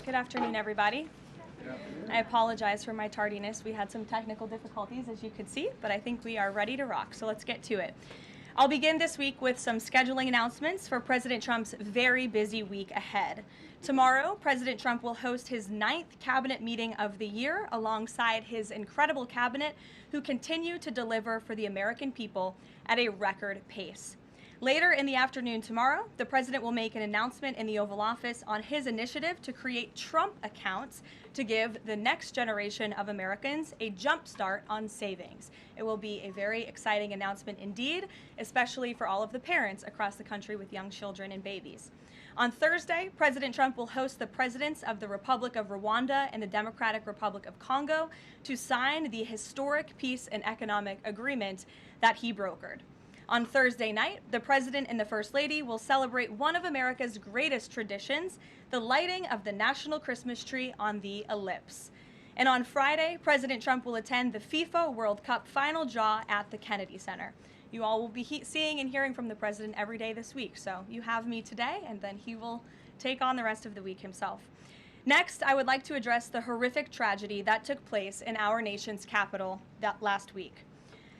Good afternoon, everybody. I apologize for my tardiness. We had some technical difficulties, as you could see, but I think we are ready to rock, so let's get to it. I'll begin this week with some scheduling announcements for President Trump's very busy week ahead. Tomorrow, President Trump will host his 9th cabinet meeting of the year alongside his incredible cabinet, who continue to deliver for the American people at a record pace. Later in the afternoon tomorrow, the president will make an announcement in the Oval Office on his initiative to create Trump accounts to give the next generation of Americans a jump start on savings. It will be a very exciting announcement indeed, especially for all of the parents across the country with young children and babies. On Thursday, President Trump will host the presidents of the Republic of Rwanda and the Democratic Republic of Congo to sign the historic peace and economic agreement that he brokered. On Thursday night, the President and the First Lady will celebrate one of America's greatest traditions, the lighting of the National Christmas Tree on the Ellipse. And on Friday, President Trump will attend the FIFA World Cup final draw at the Kennedy Center. You all will be seeing and hearing from the President every day this week, so you have me today, and then he will take on the rest of the week himself. Next, I would like to address the horrific tragedy that took place in our nation's capital last week.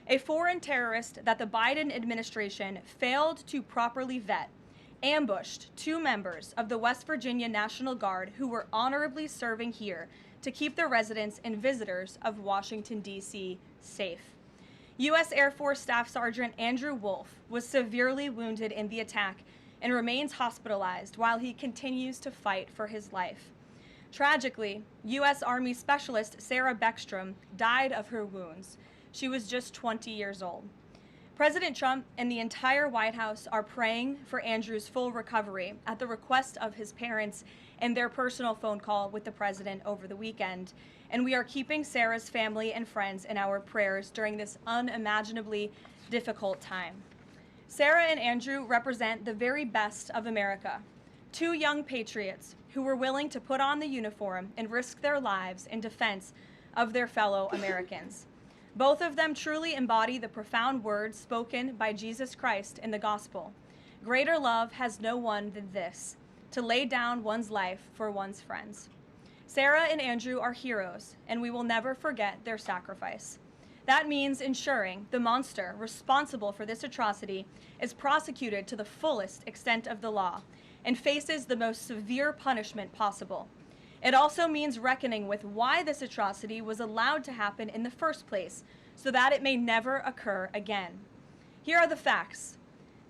A foreign terrorist that the Biden administration failed to properly vet ambushed 2 members of the West Virginia National Guard who were honorably serving here to keep the residents and visitors of Washington, D.C. safe. U.S. Air Force Staff Sergeant Andrew Wolf was severely wounded in the attack and remains hospitalized while he continues to fight for his life. Tragically, U.S. Army Specialist Sarah Beckstrom died of her wounds. She was just 20 years old. President Trump and the entire White House are praying for Andrew's full recovery at the request of his parents and their personal phone call with the president over the weekend. And we are keeping Sarah's family and friends in our prayers during this unimaginably difficult time. Sarah and Andrew represent the very best of America, 2 young patriots who were willing to put on the uniform and risk their lives in defense of their fellow Americans. Both of them truly embody the profound words spoken by Jesus Christ in the gospel. Greater love has no one than this, to lay down one's life for one's friends. Sarah and Andrew are heroes, and we will never forget their sacrifice. That means ensuring the monster responsible for this atrocity is prosecuted to the fullest extent of the law and faces the most severe punishment possible. It also means reckoning with why this atrocity was allowed to happen in the first place, so that it may never occur again. Here are the facts.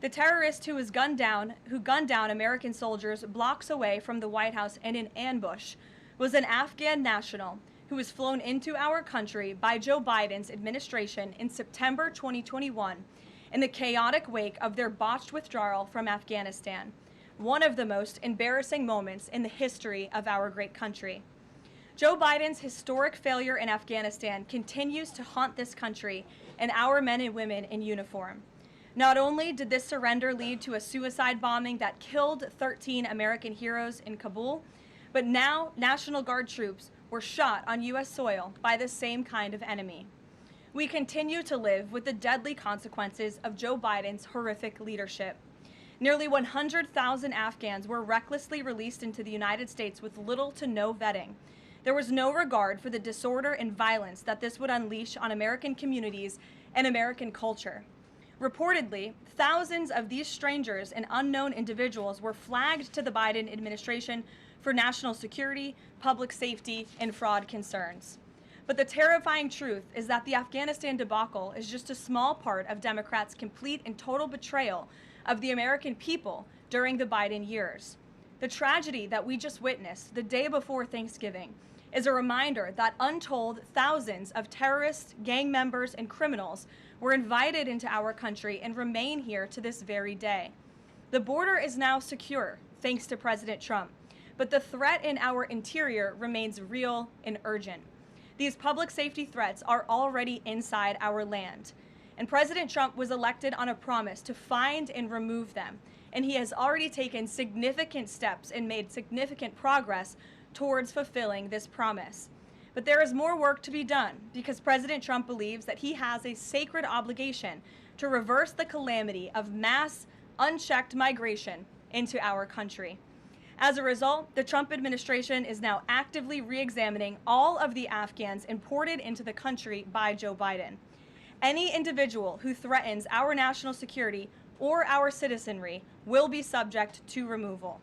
The terrorist who gunned down American soldiers blocks away from the White House in an ambush was an Afghan national who was flown into our country by Joe Biden's administration in September 2021 in the chaotic wake of their botched withdrawal from Afghanistan. One of the most embarrassing moments in the history of our great country. Joe Biden's historic failure in Afghanistan continues to haunt this country and our men and women in uniform. Not only did this surrender lead to a suicide bombing that killed 13 American heroes in Kabul, but now National Guard troops were shot on U.S. soil by the same kind of enemy. We continue to live with the deadly consequences of Joe Biden's horrific leadership. Nearly 100,000 Afghans were recklessly released into the United States with little to no vetting. There was no regard for the disorder and violence that this would unleash on American communities and American culture. Reportedly, thousands of these strangers and unknown individuals were flagged to the Biden administration for national security, public safety, and fraud concerns. But the terrifying truth is that the Afghanistan debacle is just a small part of Democrats' complete and total betrayal of the American people during the Biden years. The tragedy that we just witnessed the day before Thanksgiving is a reminder that untold thousands of terrorists, gang members, and criminals were invited into our country and remain here to this very day. The border is now secure, thanks to President Trump, but the threat in our interior remains real and urgent. These public safety threats are already inside our land. And President Trump was elected on a promise to find and remove them. And he has already taken significant steps and made significant progress towards fulfilling this promise. But there is more work to be done because President Trump believes that he has a sacred obligation to reverse the calamity of mass, unchecked migration into our country. As a result, the Trump administration is now actively re-examining all of the Afghans imported into the country by Joe Biden. Any individual who threatens our national security or our citizenry will be subject to removal.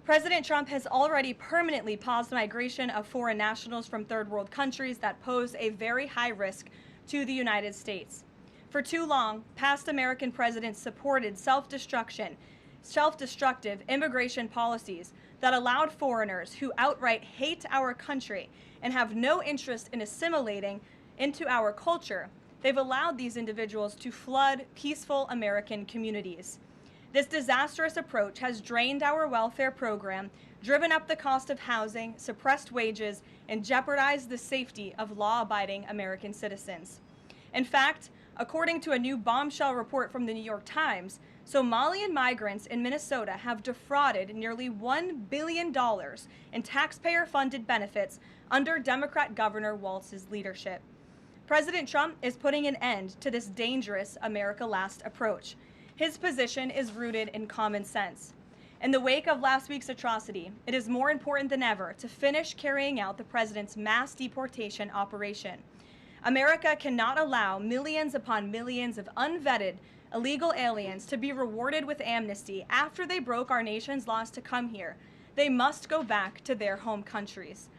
President Trump has already permanently paused migration of foreign nationals from third world countries that pose a very high risk to the United States. For too long, past American presidents supported self-destructive immigration policies that allowed foreigners who outright hate our country and have no interest in assimilating into our culture. They've allowed these individuals to flood peaceful American communities. This disastrous approach has drained our welfare program, driven up the cost of housing, suppressed wages, and jeopardized the safety of law-abiding American citizens. In fact, according to a new bombshell report from the New York Times, Somalian migrants in Minnesota have defrauded nearly $1 billion in taxpayer-funded benefits under Democrat Governor Walz's leadership. President Trump is putting an end to this dangerous America Last approach. His position is rooted in common sense. In the wake of last week's atrocity, it is more important than ever to finish carrying out the president's mass deportation operation. America cannot allow millions upon millions of unvetted illegal aliens to be rewarded with amnesty after they broke our nation's laws to come here. They must go back to their home countries.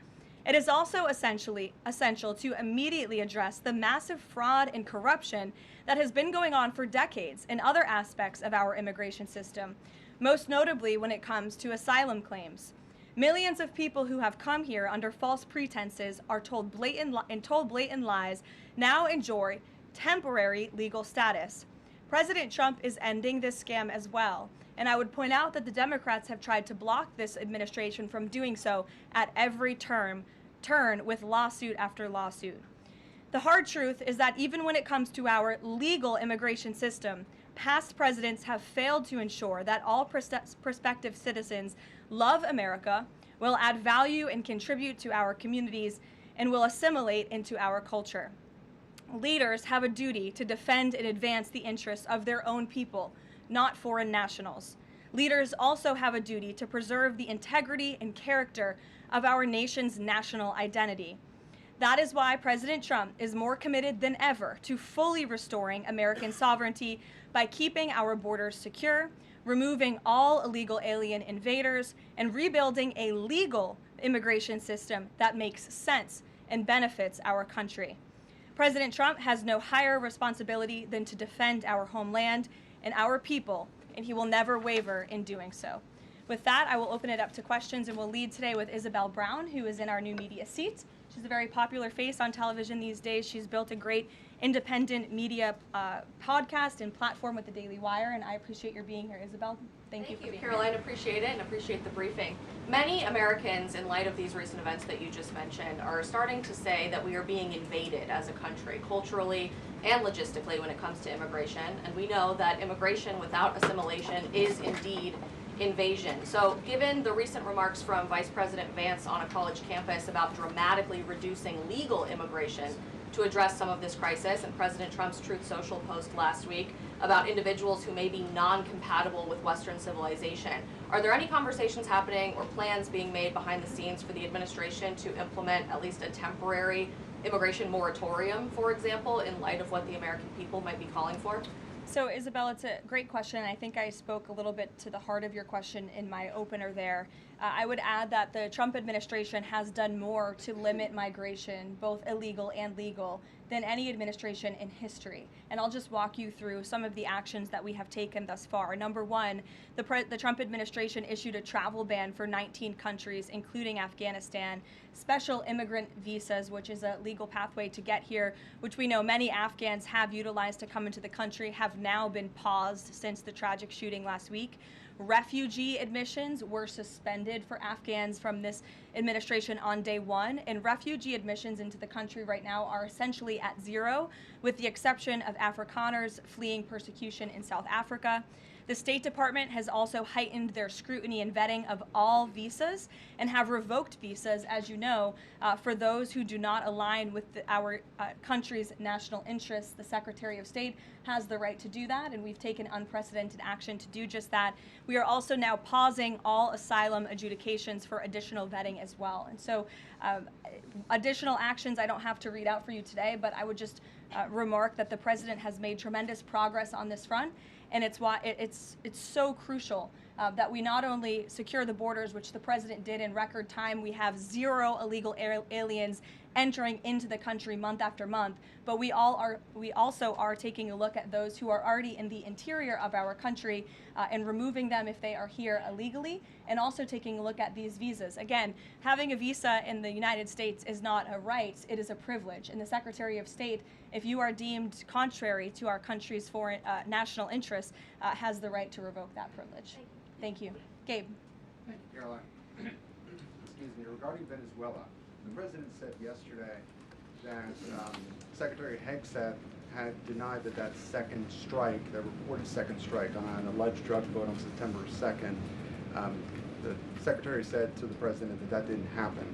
It is also essential to immediately address the massive fraud and corruption that has been going on for decades in other aspects of our immigration system, most notably when it comes to asylum claims. Millions of people who have come here under false pretenses are told blatant lies now enjoy temporary legal status. President Trump is ending this scam as well, and I would point out that the Democrats have tried to block this administration from doing so at every turn with lawsuit after lawsuit. The hard truth is that even when it comes to our legal immigration system, past presidents have failed to ensure that all prospective citizens love America, will add value and contribute to our communities, and will assimilate into our culture. Leaders have a duty to defend and advance the interests of their own people, not foreign nationals. Leaders also have a duty to preserve the integrity and character of our nation's national identity. That is why President Trump is more committed than ever to fully restoring American sovereignty by keeping our borders secure, removing all illegal alien invaders, and rebuilding a legal immigration system that makes sense and benefits our country. President Trump has no higher responsibility than to defend our homeland and our people, and he will never waver in doing so. With that, I will open it up to questions, and we'll lead today with Isabel Brown, who is in our new media seat. She's a very popular face on television these days. She's built a great independent media podcast and platform with the Daily Wire, and I appreciate your being here, Isabel. Thank you for being Karoline, here. appreciate it and appreciate the briefing. Many Americans, in light of these recent events that you just mentioned, are starting to say that we are being invaded as a country, culturally and logistically, when it comes to immigration. And we know that immigration without assimilation is indeed invasion. So given the recent remarks from Vice President Vance on a college campus about dramatically reducing legal immigration to address some of this crisis, and President Trump's Truth Social post last week about individuals who may be non-compatible with Western civilization, are there any conversations happening or plans being made behind the scenes for the administration to implement at least a temporary immigration moratorium, for example, in light of what the American people might be calling for? So, Isabel, it's a great question. I think I spoke a little bit to the heart of your question in my opener there. I would add that the Trump administration has done more to limit migration, both illegal and legal, than any administration in history. And I'll just walk you through some of the actions that we have taken thus far. Number one, the Trump administration issued a travel ban for 19 countries, including Afghanistan, special immigrant visas, which is a legal pathway to get here, which we know many Afghans have utilized to come into the country, have now been paused since the tragic shooting last week. Refugee admissions were suspended for Afghans from this administration on day one, and refugee admissions into the country right now are essentially at zero, with the exception of Afrikaners fleeing persecution in South Africa. The State Department has also heightened their scrutiny and vetting of all visas and have revoked visas, as you know, for those who do not align with our country's national interests. The Secretary of State has the right to do that, and we've taken unprecedented action to do just that. We are also now pausing all asylum adjudications for additional vetting as well. And so additional actions I don't have to read out for you today, but I would just remark that the president has made tremendous progress on this front, and it's why it's so crucial that we not only secure the borders, which the president did in record time. We have 0 illegal aliens entering into the country month after month, but we also are taking a look at those who are already in the interior of our country and removing them if they are here illegally, and also taking a look at these visas. Again, having a visa in the United States is not a right, it is a privilege. And the Secretary of State, if you are deemed contrary to our country's foreign national interests, has the right to revoke that privilege. Thank you. Gabe. Thank you, Caroline. Excuse me. Regarding Venezuela, the president said yesterday that Secretary Hegseth had denied that second strike, that reported second strike on an alleged drug vote on September 2nd. The secretary said to the president that didn't happen.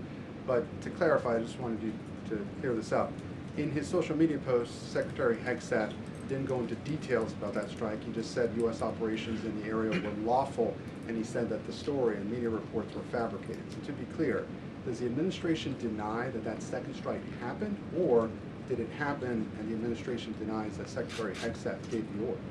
But to clarify, I just wanted you to clear this up. In his social media post, Secretary Hegseth didn't go into details about that strike. He just said U.S. operations in the area were lawful, and he said that the story and media reports were fabricated. So to be clear, does the administration deny that second strike happened, or did it happen and the administration denies that Secretary Hegseth gave the order?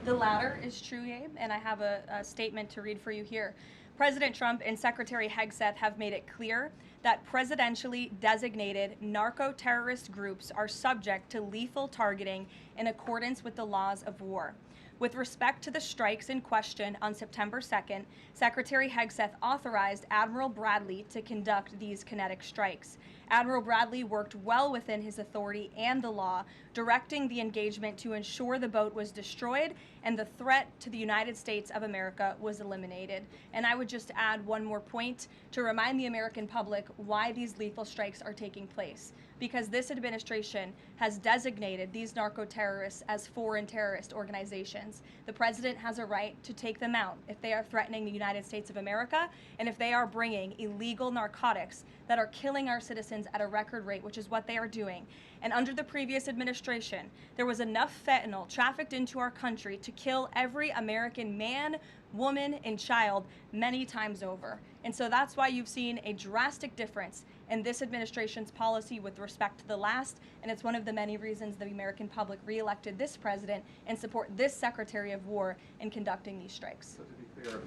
The latter is true, Gabe, and I have a statement to read for you here. President Trump and Secretary Hegseth have made it clear that presidentially designated narco-terrorist groups are subject to lethal targeting in accordance with the laws of war. With respect to the strikes in question on September 2nd, Secretary Hegseth authorized Admiral Bradley to conduct these kinetic strikes. Admiral Bradley worked well within his authority and the law, directing the engagement to ensure the boat was destroyed and the threat to the United States of America was eliminated. And I would just add one more point to remind the American public why these lethal strikes are taking place. Because this administration has designated these narco-terrorists as foreign terrorist organizations. The president has a right to take them out if they are threatening the United States of America and if they are bringing illegal narcotics that are killing our citizens at a record rate, which is what they are doing. And under the previous administration, there was enough fentanyl trafficked into our country to kill every American man, woman, and child many times over. And so that's why you've seen a drastic difference in this administration's policy with respect to the last, and it's one of the many reasons the American public reelected this president and support this Secretary of War in conducting these strikes. So to be clear,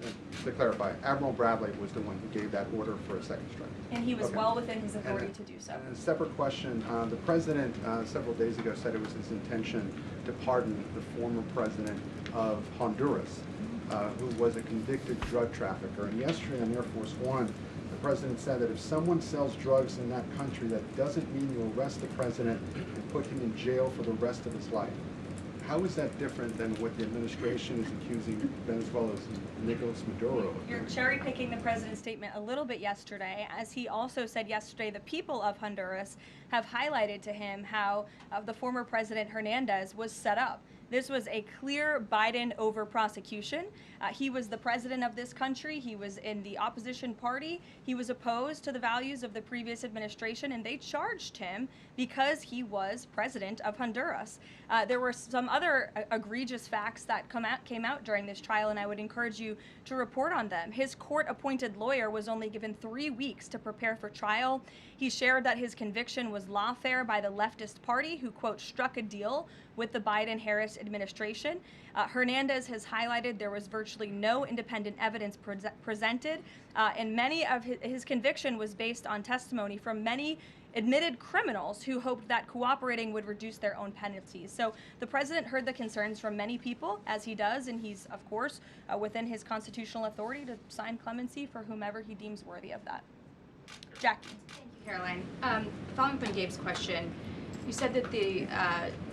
to clarify, Admiral Bradley was the one who gave that order for a second strike. And he was well within his authority to do so. And a separate question, the president several days ago said it was his intention to pardon the former president of Honduras, who was a convicted drug trafficker. And yesterday on Air Force One, the president said that if someone sells drugs in that country, that doesn't mean you arrest the president and put him in jail for the rest of his life. How is that different than what the administration is accusing Venezuela's Nicolas Maduro of? You're cherry picking the president's statement a little bit yesterday, as he also said yesterday the people of Honduras have highlighted to him how the former president Hernandez was set up. This was a clear Biden over prosecution. He was the president of this country. He was in the opposition party. He was opposed to the values of the previous administration, and they charged him because he was president of Honduras. There were some other egregious facts that came out during this trial, and I would encourage you to report on them. His court-appointed lawyer was only given 3 weeks to prepare for trial. He shared that his conviction was lawfare by the leftist party, who, quote, struck a deal with the Biden-Harris administration. Hernandez has highlighted there was virtually no independent evidence presented, and many of his conviction was based on testimony from many admitted criminals who hoped that cooperating would reduce their own penalties. So the president heard the concerns from many people, as he does, and he's, of course, within his constitutional authority to sign clemency for whomever he deems worthy of that. Jackie. Thank you, Caroline. Following up on Gabe's question, you said that the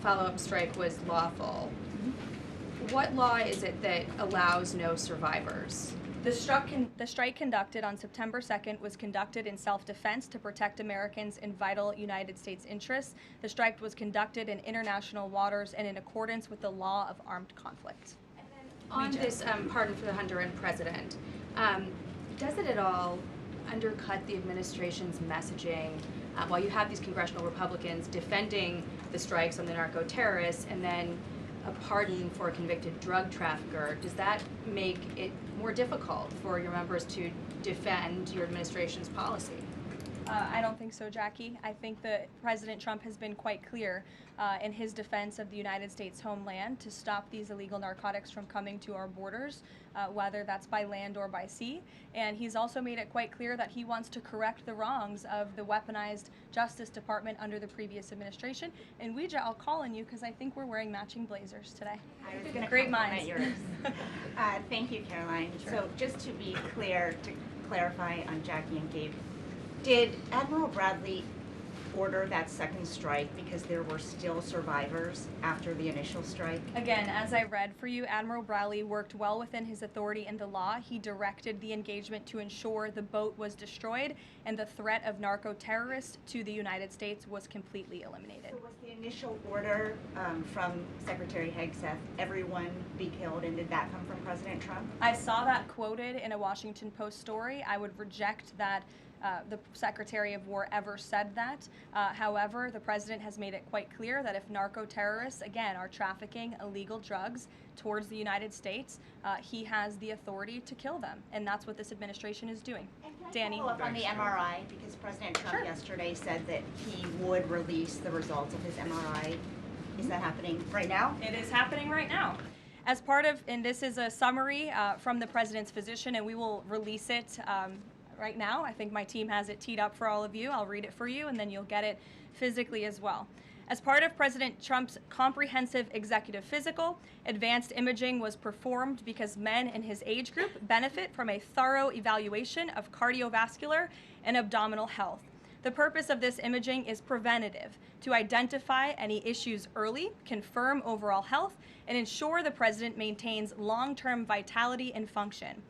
follow-up strike was lawful. What law is it that allows no survivors? The strike conducted on September 2nd was conducted in self-defense to protect Americans in vital United States interests. The strike was conducted in international waters and in accordance with the law of armed conflict. And then On this pardon for the Honduran president, does it at all undercut the administration's messaging while you have these congressional Republicans defending the strikes on the narco-terrorists and then a pardon for a convicted drug trafficker? Does that make it more difficult for your members to defend your administration's policy? I don't think so, Jackie. I think that President Trump has been quite clear in his defense of the United States homeland to stop these illegal narcotics from coming to our borders, whether that's by land or by sea. And he's also made it quite clear that he wants to correct the wrongs of the weaponized Justice Department under the previous administration. And Ouija, I'll call on you because I think we're wearing matching blazers today. I was going to Great compliment minds. yours. Thank you, Caroline. Sure. So just to be clear, to clarify on Jackie and Gabe, did Admiral Bradley order that second strike because there were still survivors after the initial strike? Again, as I read for you, Admiral Bradley worked well within his authority and the law. He directed the engagement to ensure the boat was destroyed and the threat of narco-terrorists to the United States was completely eliminated. So was the initial order from Secretary Hegseth, everyone be killed, and did that come from President Trump? I saw that quoted in a Washington Post story. I would reject that the Secretary of War ever said that. However, the President has made it quite clear that if narco-terrorists, again, are trafficking illegal drugs towards the United States, he has the authority to kill them. And that's what this administration is doing. Danny? Follow up on the MRI, because President Trump yesterday said that he would release the results of his MRI. Is that happening right now? It is happening right now. As part of, and this is a summary from the President's physician, and we will release it right now. I think my team has it teed up for all of you. I'll read it for you, and then you'll get it physically as well. As part of President Trump's comprehensive executive physical, advanced imaging was performed because men in his age group benefit from a thorough evaluation of cardiovascular and abdominal health. The purpose of this imaging is preventative, to identify any issues early, confirm overall health, and ensure the President maintains long-term vitality and function.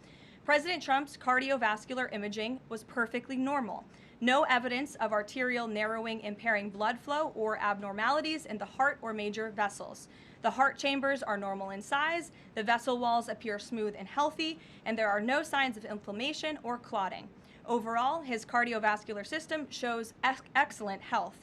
President Trump's cardiovascular imaging was perfectly normal. No evidence of arterial narrowing impairing blood flow or abnormalities in the heart or major vessels. The heart chambers are normal in size, the vessel walls appear smooth and healthy, and there are no signs of inflammation or clotting. Overall, his cardiovascular system shows excellent health.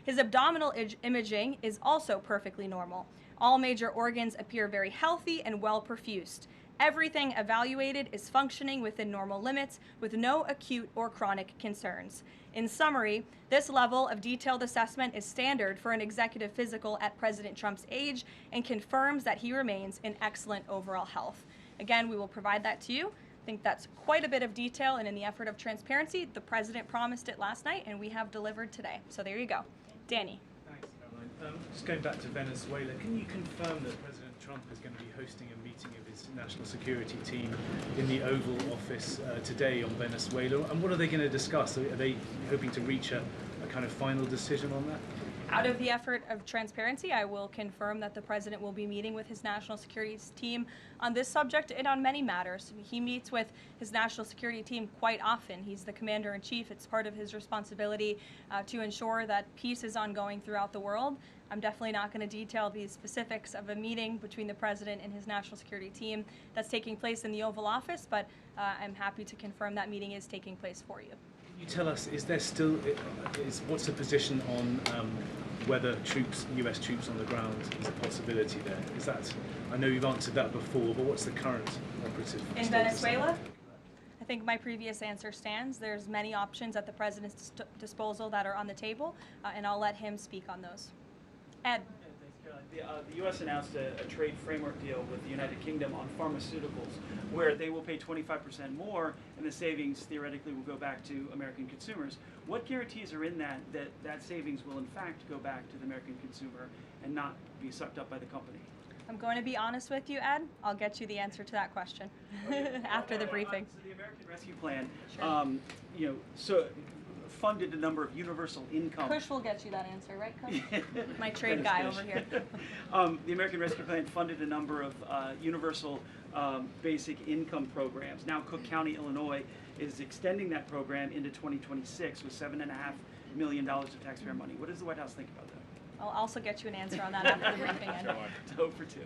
His abdominal imaging is also perfectly normal. All major organs appear very healthy and well perfused. Everything evaluated is functioning within normal limits with no acute or chronic concerns. In summary, this level of detailed assessment is standard for an executive physical at President Trump's age and confirms that he remains in excellent overall health. Again, we will provide that to you. I think that's quite a bit of detail, and in the effort of transparency, the President promised it last night, and we have delivered today. So there you go. Danny. Thanks, Caroline. Just going back to Venezuela, can you confirm that President Trump is going to be hosting a meeting of his national security team in the Oval Office today on Venezuela? And what are they going to discuss? Are they hoping to reach a kind of final decision on that? Out of the effort of transparency, I will confirm that the President will be meeting with his national security team on this subject and on many matters. He meets with his national security team quite often. He's the commander-in-chief. It's part of his responsibility to ensure that peace is ongoing throughout the world. I'm definitely not going to detail the specifics of a meeting between the President and his national security team that's taking place in the Oval Office, but I'm happy to confirm that meeting is taking place for you. Can you tell us, is there still, what's the position on whether US troops on the ground is a possibility there? Is that, I know you've answered that before, but what's the current operative In status? Venezuela? I think my previous answer stands. There's many options at the President's disposal that are on the table, and I'll let him speak on those. Ed. The U.S. announced a trade framework deal with the United Kingdom on pharmaceuticals, where they will pay 25% more, and the savings theoretically will go back to American consumers. What guarantees are in that savings will in fact go back to the American consumer and not be sucked up by the company? I'm going to be honest with you, Ed. I'll get you the answer to that question after the briefing. So the American Rescue Plan, Sure. funded a number of universal income. Kush will get you that answer, right, Kush? My trade guy over here. The American Rescue Plan funded a number of universal basic income programs. Now Cook County, Illinois is extending that program into 2026 with $7.5 million of taxpayer money. What does the White House think about that? I'll also get you an answer on that after the briefing. Ed. 0 for 2.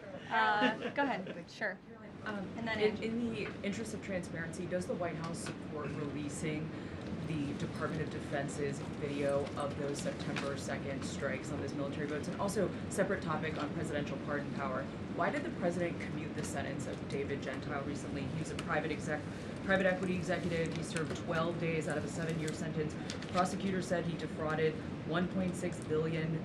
Go ahead. Sure. And then in the interest of transparency, does the White House support releasing the Department of Defense's video of those September 2nd strikes on those military boats? And also, separate topic on presidential pardon power. Why did the president commute the sentence of David Gentile recently? He was a private equity executive. He served 12 days out of a 7-year sentence. Prosecutors said he defrauded $1.6 billion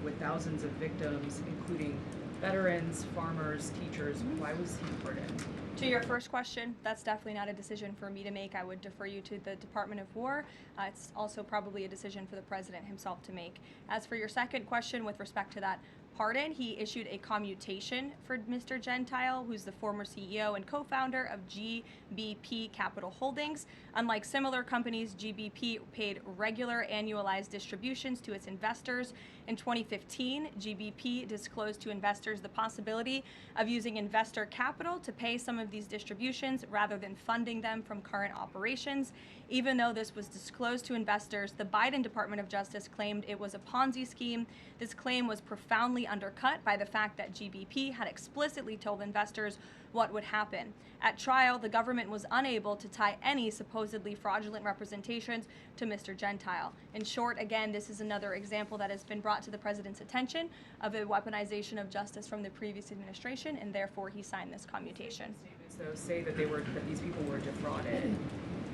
with thousands of victims, including veterans, farmers, teachers. Why was he pardoned? To your first question, that's definitely not a decision for me to make. I would defer you to the Department of War. It's also probably a decision for the president himself to make. As for your second question with respect to that pardon, he issued a commutation for Mr. Gentile, who's the former CEO and co-founder of GBP Capital Holdings. Unlike similar companies, GBP paid regular annualized distributions to its investors. In 2015, GBP disclosed to investors the possibility of using investor capital to pay some of these distributions rather than funding them from current operations. Even though this was disclosed to investors, the Biden Department of Justice claimed it was a Ponzi scheme. This claim was profoundly undercut by the fact that GBP had explicitly told investors what would happen. At trial, the government was unable to tie any supposedly fraudulent representations to Mr. Gentile. In short, again, this is another example that has been brought to the president's attention of a weaponization of justice from the previous administration, and therefore he signed this commutation. So say that these people were defrauded.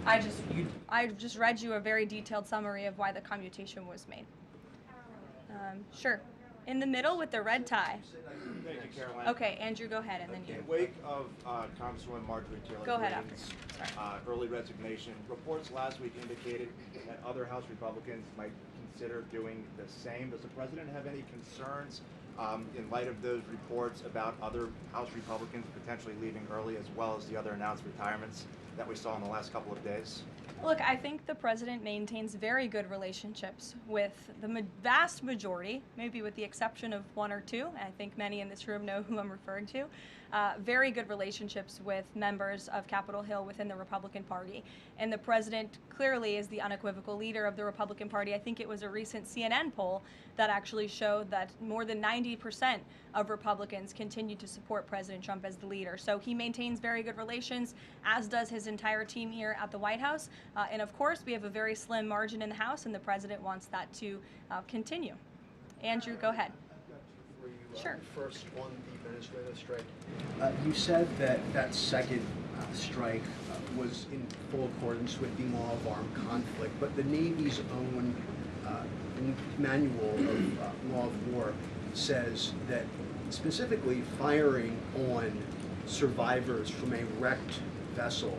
I just read you a very detailed summary of why the commutation was made. Sure. In the middle with the red tie. Thank you, Karoline. Okay, Andrew, go ahead, and then you. In wake of Congresswoman Marjorie Taylor Go ahead Greene's after. early resignation, reports last week indicated that other House Republicans might consider doing the same. Does the president have any concerns in light of those reports about other House Republicans potentially leaving early, as well as the other announced retirements that we saw in the last couple of days? Look, I think the president maintains very good relationships with the vast majority, maybe with the exception of one or two. I think many in this room know who I'm referring to. Very good relationships with members of Capitol Hill within the Republican Party. And the president clearly is the unequivocal leader of the Republican Party. I think it was a recent CNN poll that actually showed that more than 90% of Republicans continue to support President Trump as the leader. So he maintains very good relations, as does his entire team here at the White House. And of course, we have a very slim margin in the House, and the president wants that to continue. Andrew, go ahead. Sure. First, on the Venezuela strike, you said that second strike was in full accordance with the law of armed conflict, but the Navy's own manual of law of war says that specifically firing on survivors from a wrecked vessel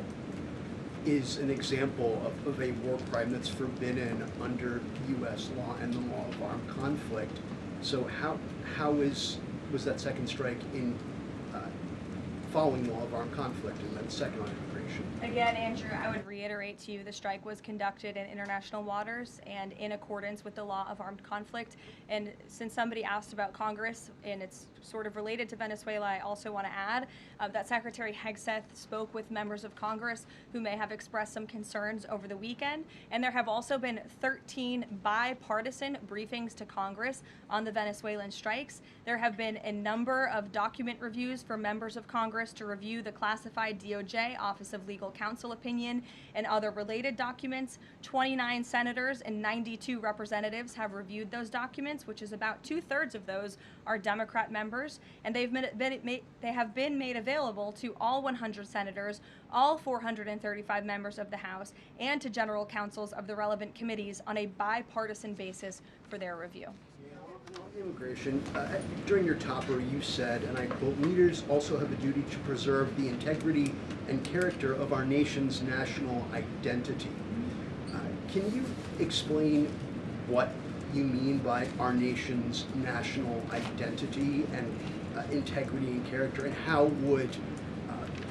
is an example of a war crime that's forbidden under U.S. law and the law of armed conflict. So was that second strike in following law of armed conflict, and then second on immigration? Again, Andrew, I would reiterate to you the strike was conducted in international waters and in accordance with the law of armed conflict. And since somebody asked about Congress, and it's sort of related to Venezuela, I also want to add that Secretary Hegseth spoke with members of Congress who may have expressed some concerns over the weekend. And there have also been 13 bipartisan briefings to Congress on the Venezuelan strikes. There have been a number of document reviews for members of Congress to review the classified DOJ Office of Legal Counsel opinion and other related documents. 29 senators and 92 representatives have reviewed those documents, which is about 2/3 of those are Democrat members, and they have been made available to all 100 senators, all 435 members of the House, and to general counsels of the relevant committees on a bipartisan basis for their review. On immigration, during your topper you said, and I quote, "Leaders also have a duty to preserve the integrity and character of our nation's national identity." Can you explain what you mean by our nation's national identity and integrity and character, and how would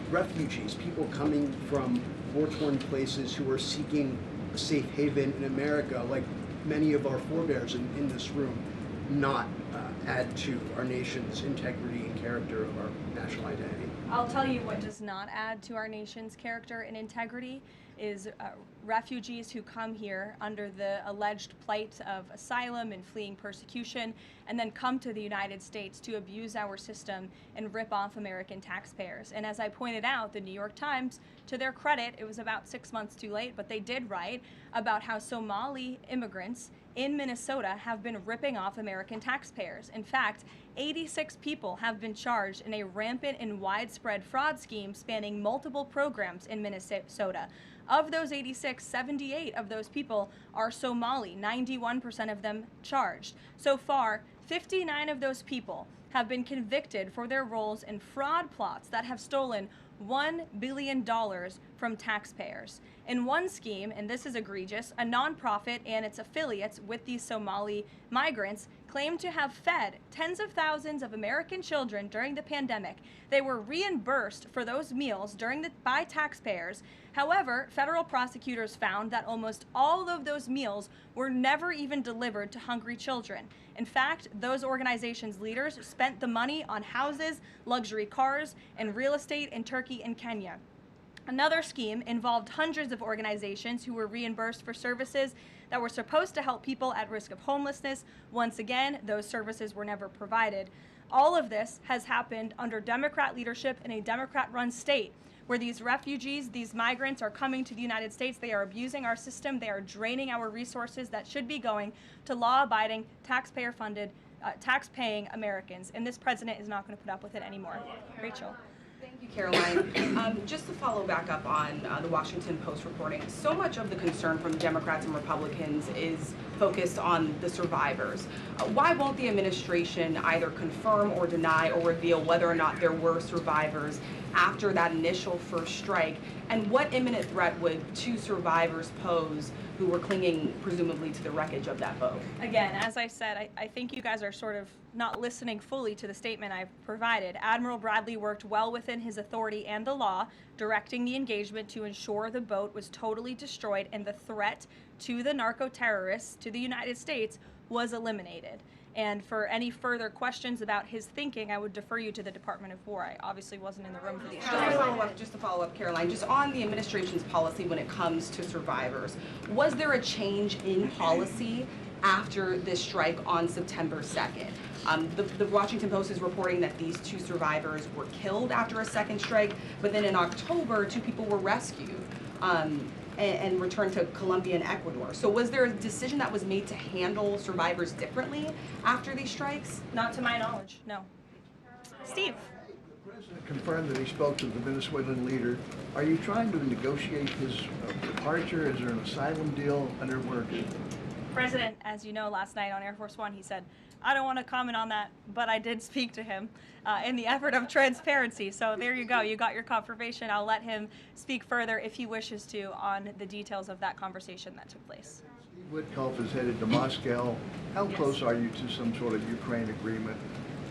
refugees, people coming from war-torn places who are seeking a safe haven in America, like many of our forebears in this room, not add to our nation's integrity and character of our national identity? I'll tell you what does not add to our nation's character and integrity is refugees who come here under the alleged plight of asylum and fleeing persecution, and then come to the United States to abuse our system and rip off American taxpayers. And as I pointed out, the New York Times, to their credit, it was about 6 months too late, but they did write about how Somali immigrants in Minnesota have been ripping off American taxpayers. In fact, 86 people have been charged in a rampant and widespread fraud scheme spanning multiple programs in Minnesota. Of those 86, 78 of those people are Somali, 91% of them charged. So far, 59 of those people have been convicted for their roles in fraud plots that have stolen $1 billion from taxpayers. In one scheme, and this is egregious, a nonprofit and its affiliates with these Somali migrants claimed to have fed tens of thousands of American children during the pandemic. They were reimbursed for those meals by taxpayers. However, federal prosecutors found that almost all of those meals were never even delivered to hungry children. In fact, those organizations' leaders spent the money on houses, luxury cars, and real estate in Turkey and Kenya. Another scheme involved hundreds of organizations who were reimbursed for services that were supposed to help people at risk of homelessness. Once again, those services were never provided. All of this has happened under Democrat leadership in a Democrat-run state, where these refugees, these migrants are coming to the United States. They are abusing our system. They are draining our resources that should be going to law-abiding, taxpayer-funded, tax-paying Americans. And this president is not going to put up with it anymore. Rachel. Thank you, Karoline. Just to follow back up on the Washington Post reporting, so much of the concern from Democrats and Republicans is focused on the survivors. Why won't the administration either confirm or deny or reveal whether or not there were survivors after that initial first strike? And what imminent threat would two survivors pose who were clinging presumably to the wreckage of that boat? Again, as I said, I think you guys are sort of not listening fully to the statement I've provided. Admiral Bradley worked well within his authority and the law, directing the engagement to ensure the boat was totally destroyed and the threat to the narco-terrorists, to the United States, was eliminated. And for any further questions about his thinking, I would defer you to the Department of War. I obviously wasn't in the room for these. Just to follow up, Karoline, just on the administration's policy when it comes to survivors, was there a change in policy after this strike on September 2nd? The Washington Post is reporting that these two survivors were killed after a second strike, but then in October, two people were rescued and returned to Colombia and Ecuador. So was there a decision that was made to handle survivors differently after these strikes? Not to my knowledge, no. Steve. The president confirmed that he spoke to the Venezuelan leader. Are you trying to negotiate his departure? Is there an asylum deal under work? President, as you know, last night on Air Force One, he said, I don't want to comment on that, but I did speak to him in the effort of transparency. So there you go. You got your confirmation. I'll let him speak further if he wishes to on the details of that conversation that took place. Steve Witkoff is headed to Moscow. How close are you to some sort of Ukraine agreement?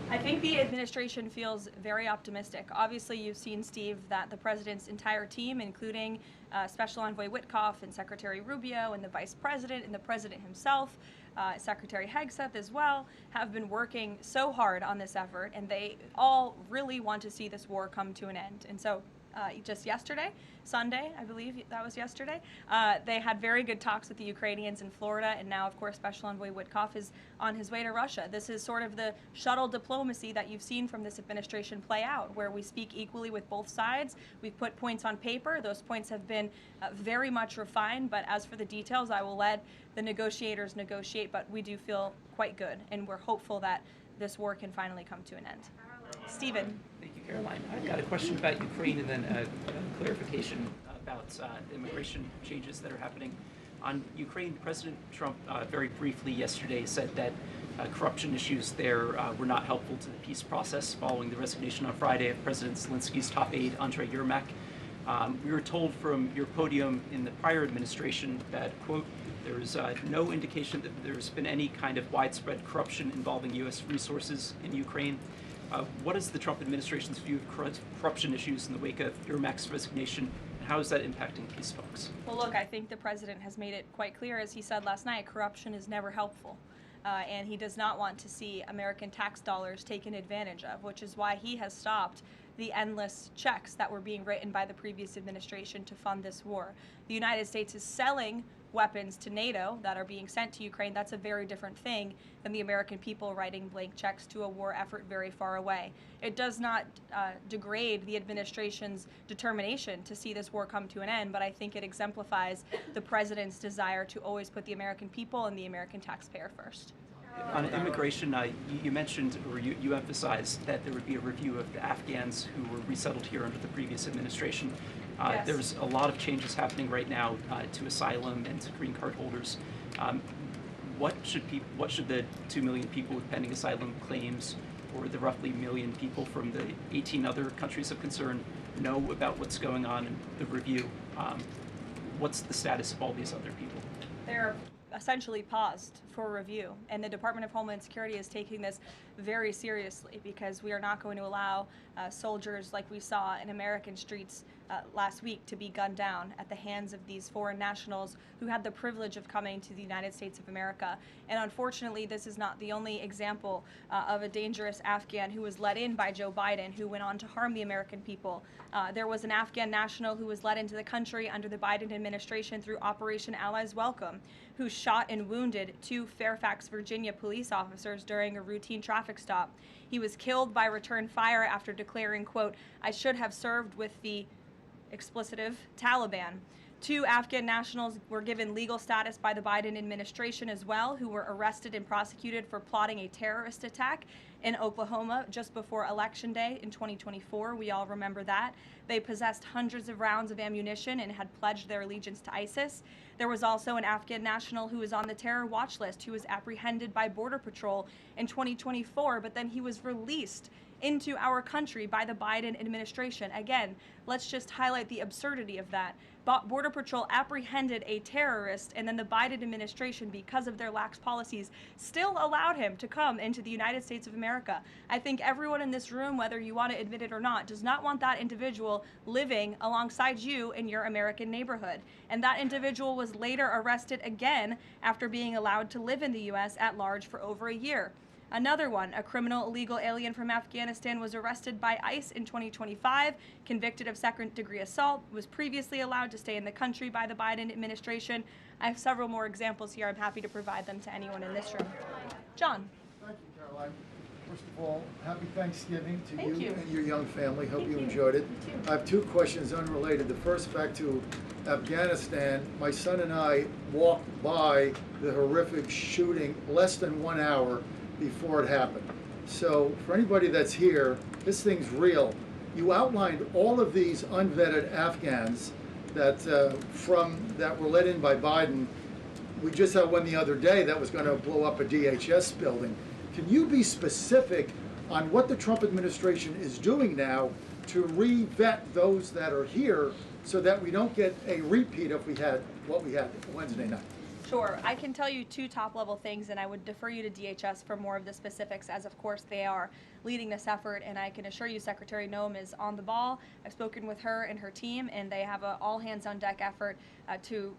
I think the administration feels very optimistic. Obviously, you've seen, Steve, that the president's entire team, including Special Envoy Witkoff and Secretary Rubio and the Vice President and the President himself, Secretary Hegseth as well, have been working so hard on this effort, and they all really want to see this war come to an end. And so just yesterday, Sunday, I believe that was yesterday, they had very good talks with the Ukrainians in Florida, and now, of course, Special Envoy Witkoff is on his way to Russia. This is sort of the shuttle diplomacy that you've seen from this administration play out, where we speak equally with both sides. We've put points on paper. Those points have been very much refined, but as for the details, I will let the negotiators negotiate, but we do feel quite good, and we're hopeful that this war can finally come to an end. Stephen. Thank you, Caroline. I've got a question about Ukraine and then a clarification about immigration changes that are happening. On Ukraine, President Trump very briefly yesterday said that corruption issues there were not helpful to the peace process following the resignation on Friday of President Zelensky's top aide, Andrei Yermak. We were told from your podium in the prior administration that, quote, there is no indication that there's been any kind of widespread corruption involving U.S. resources in Ukraine. What is the Trump administration's view of corruption issues in the wake of Yermak's resignation, and how is that impacting peace talks? Well, look, I think the president has made it quite clear, as he said last night, corruption is never helpful. And he does not want to see American tax dollars taken advantage of, which is why he has stopped the endless checks that were being written by the previous administration to fund this war. The United States is selling weapons to NATO that are being sent to Ukraine. That's a very different thing than the American people writing blank checks to a war effort very far away. It does not degrade the administration's determination to see this war come to an end, but I think it exemplifies the president's desire to always put the American people and the American taxpayer first. On immigration, you mentioned, or you emphasized that there would be a review of the Afghans who were resettled here under the previous administration. Yes. There's a lot of changes happening right now to asylum and to green card holders. What should the 2 million people with pending asylum claims, or the roughly 1 million people from the 18 other countries of concern, know about what's going on in the review? What's the status of all these other people? They're essentially paused for review, and the Department of Homeland Security is taking this very seriously, because we are not going to allow soldiers like we saw in American streets last week to be gunned down at the hands of these foreign nationals who had the privilege of coming to the United States of America. And unfortunately, this is not the only example of a dangerous Afghan who was let in by Joe Biden, who went on to harm the American people. There was an Afghan national who was let into the country under the Biden administration through Operation Allies Welcome, who shot and wounded 2 Fairfax, Virginia police officers during a routine traffic stop. He was killed by return fire after declaring, quote, "I should have served with the explicitive Taliban." 2 Afghan nationals were given legal status by the Biden administration as well, who were arrested and prosecuted for plotting a terrorist attack in Oklahoma just before Election Day in 2024. We all remember that. They possessed hundreds of rounds of ammunition and had pledged their allegiance to ISIS. There was also an Afghan national who was on the terror watch list, who was apprehended by Border Patrol in 2024, but then he was released into our country by the Biden administration. Again, let's just highlight the absurdity of that. Border Patrol apprehended a terrorist, and then the Biden administration, because of their lax policies, still allowed him to come into the United States of America. I think everyone in this room, whether you want to admit it or not, does not want that individual living alongside you in your American neighborhood. And that individual was later arrested again after being allowed to live in the U.S. at large for over a year. Another one, a criminal illegal alien from Afghanistan, was arrested by ICE in 2025, convicted of second-degree assault, was previously allowed to stay in the country by the Biden administration. I have several more examples here. I'm happy to provide them to anyone in this room. John. Thank you, Caroline. First of all, happy Thanksgiving to Thank you and your young family. Hope Thank you you. enjoyed it. You too. I have 2 questions unrelated. The first, back to Afghanistan. My son and I walked by the horrific shooting less than 1 hour before it happened. So for anybody that's here, this thing's real. You outlined all of these unvetted Afghans that that were let in by Biden. We just had one the other day that was going to blow up a DHS building. Can you be specific on what the Trump administration is doing now to re-vet those that are here so that we don't get a repeat of what we had Wednesday night? Sure. I can tell you 2 top-level things, and I would defer you to DHS for more of the specifics, as of course they are leading this effort, and I can assure you Secretary Noem is on the ball. I've spoken with her and her team, and they have an all-hands-on-deck effort to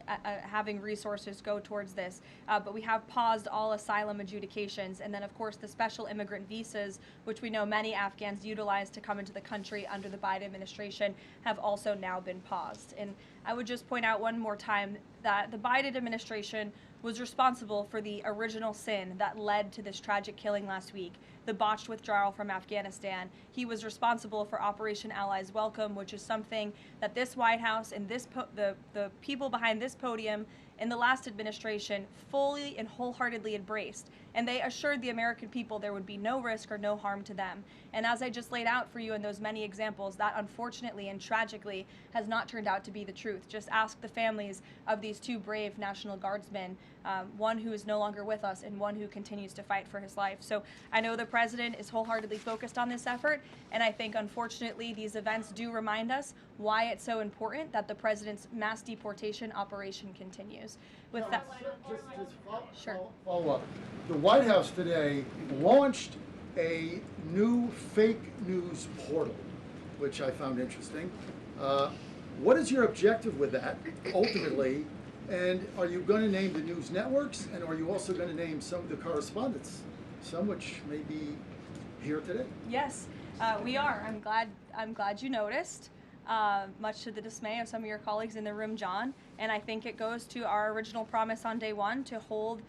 having resources go towards this. But we have paused all asylum adjudications, and then of course the special immigrant visas, which we know many Afghans utilize to come into the country under the Biden administration, have also now been paused. And I would just point out one more time that the Biden administration was responsible for the original sin that led to this tragic killing last week, the botched withdrawal from Afghanistan. He was responsible for Operation Allies Welcome, which is something that this White House and the people behind this podium in the last administration fully and wholeheartedly embraced. And they assured the American people there would be no risk or no harm to them. And as I just laid out for you in those many examples, that unfortunately and tragically has not turned out to be the truth. Just ask the families of these 2 brave National Guardsmen, one who is no longer with us and one who continues to fight for his life. So I know the president is wholeheartedly focused on this effort, and I think unfortunately these events do remind us why it's so important that the president's mass deportation operation continues. With that, Follow up. The White House today launched a new fake news portal, which I found interesting. What is your objective with that, ultimately? And are you going to name the news networks? And are you also going to name some of the correspondents, some which may be here today? yes. We are. I'm glad you noticed. Much to the dismay of some of your colleagues in the room, John. And I think it goes to our original promise on day one to hold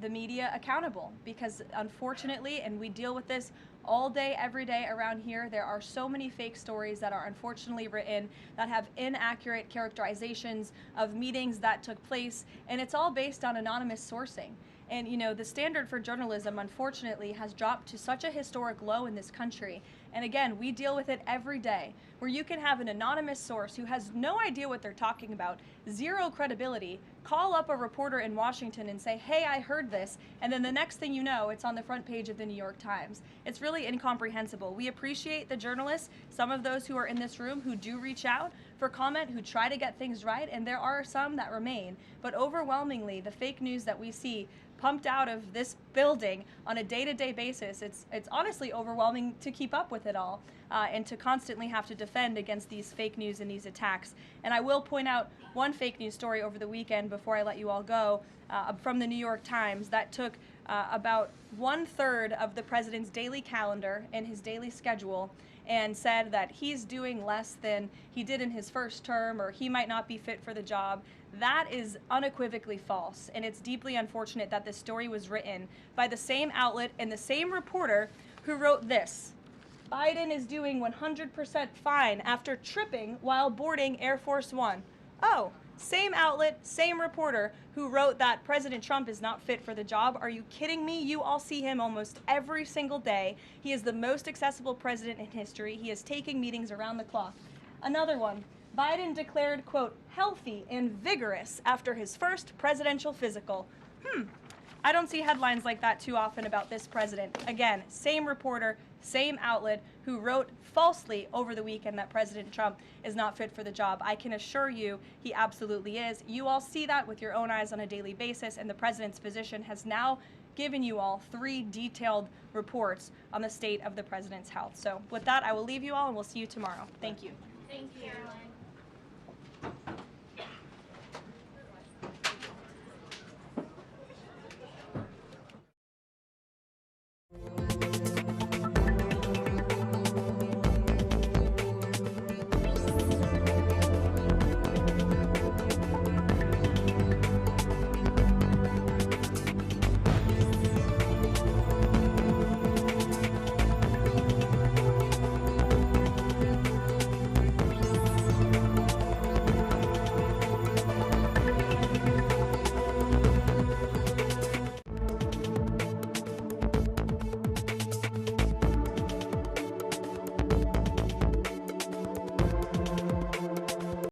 the media accountable, because unfortunately, and we deal with this all day, every day around here, there are so many fake stories that are unfortunately written that have inaccurate characterizations of meetings that took place, and it's all based on anonymous sourcing. And you know, the standard for journalism, unfortunately, has dropped to such a historic low in this country. And again, we deal with it every day, where you can have an anonymous source who has no idea what they're talking about, zero credibility, call up a reporter in Washington and say, hey, I heard this, and then the next thing you know, it's on the front page of the New York Times. It's really incomprehensible. We appreciate the journalists, some of those who are in this room who do reach out for comment, who try to get things right, and there are some that remain. But overwhelmingly, the fake news that we see pumped out of this building on a day-to-day basis, it's honestly overwhelming to keep up with it all, and to constantly have to defend against these fake news and these attacks. And I will point out one fake news story over the weekend before I let you all go, from the New York Times that took about 1/3 of the president's daily calendar and his daily schedule and said that he's doing less than he did in his first term, or he might not be fit for the job. That is unequivocally false, and it's deeply unfortunate that this story was written by the same outlet and the same reporter who wrote this: Biden is doing 100% fine after tripping while boarding Air Force One. Oh, same outlet, same reporter who wrote that President Trump is not fit for the job. Are you kidding me? You all see him almost every single day. He is the most accessible president in history. He is taking meetings around the clock. Another one. Biden declared, quote, healthy and vigorous after his first presidential physical. I don't see headlines like that too often about this president. Again, same reporter, same outlet who wrote falsely over the weekend that President Trump is not fit for the job. I can assure you he absolutely is. You all see that with your own eyes on a daily basis, and the president's physician has now given you all 3 detailed reports on the state of the president's health. So with that, I will leave you all and we'll see you tomorrow. Thank you. Thank you.